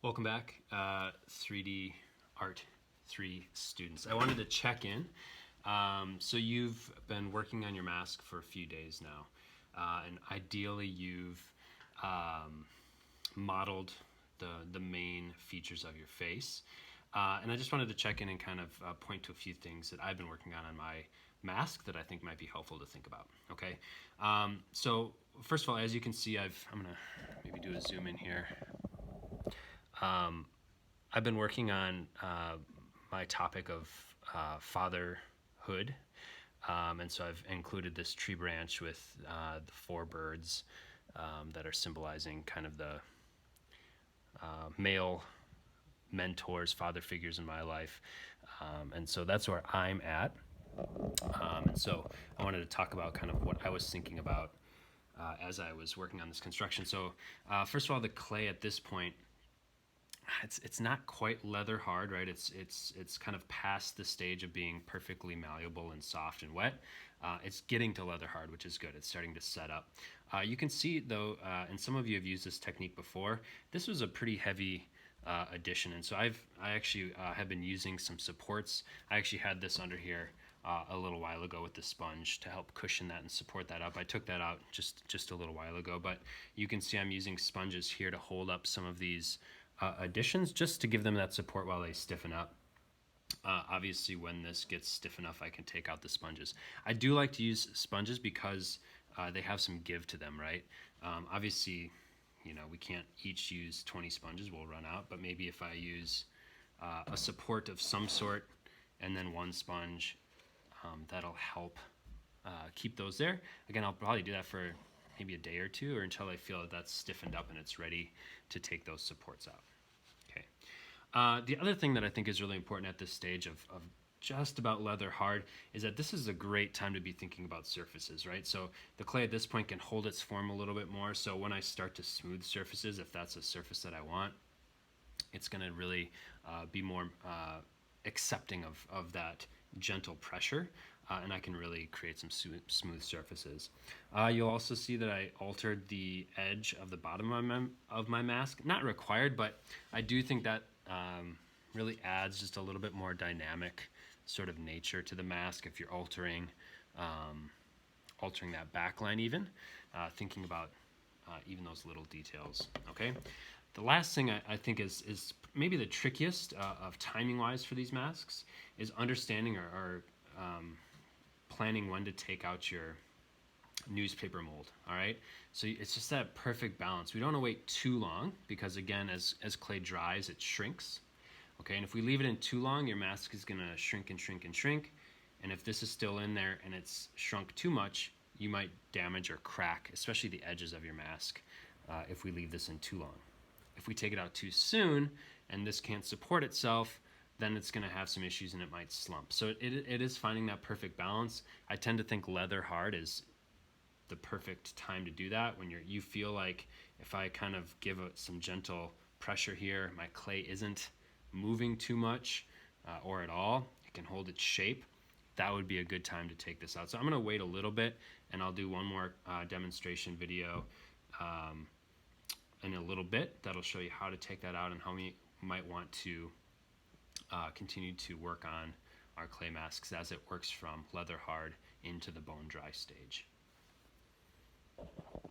Welcome back, 3D Art 3 students. I wanted to check in. So you've been working on your mask for a few days now, and ideally you've modeled the main features of your face. And I just wanted to check in and kind of point to a few things that I've been working on my mask that I think might be helpful to think about. Okay, so first of all, as you can see, I'm gonna maybe do a zoom in here. I've been working on my topic of fatherhood, and so I've included this tree branch with the four birds that are symbolizing kind of the male mentors, father figures in my life, and so that's where I'm at. And so I wanted to talk about kind of what I was thinking about as I was working on this construction. So first of all, the clay at this point, it's not quite leather hard, right? It's kind of past the stage of being perfectly malleable and soft and wet. It's getting to leather hard, which is good. It's starting to set up. You can see though, and some of you have used this technique before, this was a pretty heavy addition, and so I actually have been using some supports. I actually had this under here a little while ago with the sponge to help cushion that and support that up. I took that out just a little while ago, but you can see I'm using sponges here to hold up some of these additions just to give them that support while they stiffen up. Obviously when this gets stiff enough, I can take out the sponges. I do like to use sponges because they have some give to them, right? Obviously, you know, we can't each use 20 sponges, we'll run out, but maybe if I use a support of some sort and then one sponge, that'll help keep those there. Again, I'll probably do that for maybe a day or two, or until I feel that that's stiffened up and it's ready to take those supports out. Okay. The other thing that I think is really important at this stage of just about leather hard is that this is a great time to be thinking about surfaces, right? So the clay at this point can hold its form a little bit more. So when I start to smooth surfaces, if that's a surface that I want, it's going to really be more accepting of that gentle pressure, and I can really create some smooth surfaces. You'll also see that I altered the edge of the bottom of my mask. Not required, but I do think that really adds just a little bit more dynamic sort of nature to the mask if you're altering that backline even, thinking about even those little details, okay? The last thing I think is maybe the trickiest of timing-wise for these masks is understanding or planning when to take out your newspaper mold, all right? So it's just that perfect balance. We don't want to wait too long because, again, as clay dries, it shrinks, okay? And if we leave it in too long, your mask is going to shrink and shrink and shrink. And if this is still in there and it's shrunk too much, you might damage or crack, especially the edges of your mask, if we leave this in too long. If we take it out too soon and this can't support itself, then it's going to have some issues and it might slump. So it is finding that perfect balance. I tend to think leather hard is the perfect time to do that when you feel like if I kind of give it some gentle pressure here, my clay isn't moving too much or at all, it can hold its shape. That would be a good time to take this out. So I'm going to wait a little bit and I'll do one more demonstration video in a little bit that'll show you how to take that out and how we might want to continue to work on our clay masks as it works from leather hard into the bone dry stage.